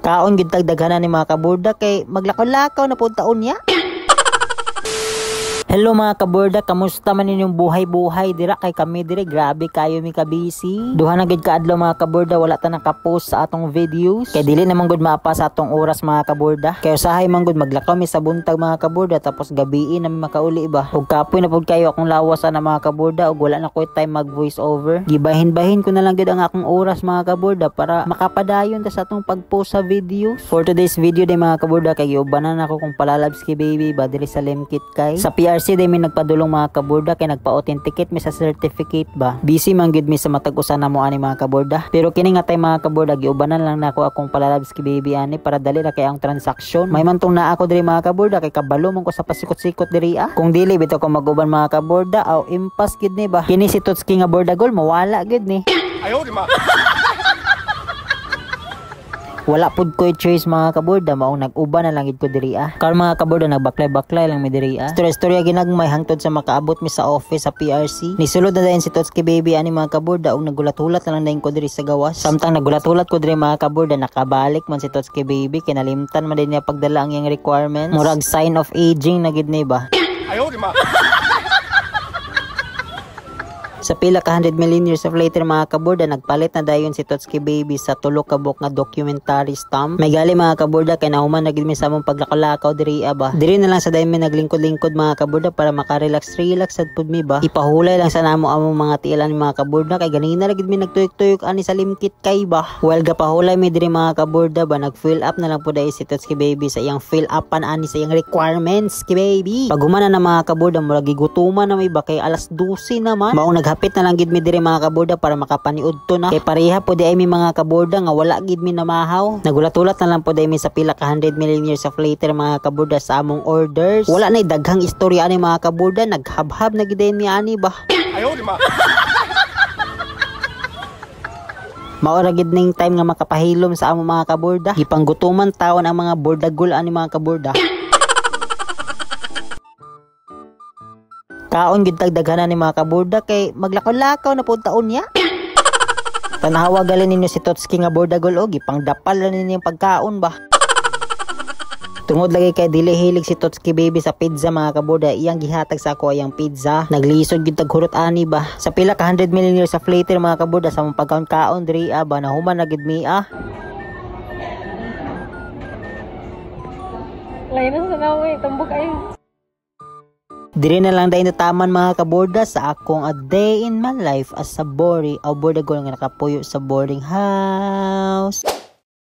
Kaon gyud tag daghanan ni mga kaborda kay maglakaw-lakaw na pud taon niya. Hello mga kaborda, kamusta man ninyong buhay-buhay dira kay kami dire grabe kayo mi ka-busy. Duha na gid kaadlaw mga kaborda wala ta naka-post sa atong videos. Kay dili naman gud maapa sa atong oras mga kaborda. Kay usahay man gud maglakaw mi sa buntag mga kaborda tapos gabiin na mi makauli ba. Ug kapoy na pud kayo akong lawas na mga kaborda ug wala na ko time mag voice over. Gibahin-bahin ko na lang gid ang akong oras mga kaborda para makapadayon ta sa atong pag-post sa videos. For today's video day mga kaborda kay giubanan ako kung palalabski baby ba diri sa Limkit kay. Sa PRC day mi nagpadulong mga kaborda kay nagpa-authenticate mi sa certificate ba. Busy man gid mi sa matag usa na mo ani mga kaborda. Pero kini nga tay mga kaborda giubanan lang nako akong palalabski baby ani para dali ra kay ang transaction. May man tong naa ako diri mga kaborda kay kabalo man ko sa pasikot-sikot diri ah. Kung dili bitaw ko mag-uban mga kaborda aw impas gid ni ba. Kini si Totski nga bordagol mawala gid ni. Ayo di ma. Wala pud ko choice mga kaborda maong nag-uban na lang gid ko diri ah. Karon mga kaborda nagbaklay-baklay lang mi diri ah. Storya ginagmay hangtod sa makaabot mi sa office sa PRC. Nisulod na dayon si Totski baby ani mga kaborda ug nagulat-hulat na lang dayon ko diri sa gawas. Samtang nagulat-hulat ko diri mga kaborda nakabalik man si Totski baby kay nalimtan man din niya pagdala ang iyang requirements. Murag sign of aging na gid ni ba. Ayo di ma. Sa pila ka 100 million years of later mga kaborda nagpalit na dayon si Totski baby sa tulo ka book nga documentary stamp. May gali mga kaborda kay nahuman na gid mi sa among paglakaw-lakaw diri ba. Diri na lang sa dayon mi naglingkod-lingkod mga kaborda para makarelax sad pud mi ba. Ipahulay lang sa namo among mga tiilan mga kaborda kay ganina ra gid mi nagtuyok-tuyok ani sa Limkit kay ba. While gapahulay mi diri mga kaborda ba nag-fill up na lang pud si Totski baby sa iyang fill upan ani sa iyang requirements ki baby. Paghuman na mga kaborda murag gigutuman na may ba kay alas 12 naman. Maong hapit na lang gid mi diri mga kaborda para makapaniud to na. Kay pareha po di ay mi mga kaborda nga wala gid mi namahaw. Nagulat-ulat na lang po di mi sa pila ka 100 million years of later mga kaborda sa among orders. Wala na daghang istorya ani mga kaborda naghabhab na gid mi ani ba. Ayo di ma. Maura gid ning time nga makapahilom sa among mga kaborda. Gipanggutuman taon ang mga bordagol ani mga kaborda. Kaon gid tag daghanan ni mga kaborda kay maglakaw-lakaw na pud taon niya. Tanawa galin ninyo si Totski nga bordagol og ipangdapal na ninyo pagkaon ba. Tungod lagi kay dili hilig si Totski baby sa pizza mga kaborda iyang gihatag sa ako ayang pizza. Naglisod gid tag hurot ani ba. Sa pila ka 100 million years of later mga kaborda sa mong pagkaon diri ba nahuman na gid mi ah. Lain na sa nawe tumbok ayo. Diri na lang dahil taman mga kaborda sa akong a day in my life as a bori o bordagol nga nakapuyo sa boarding house.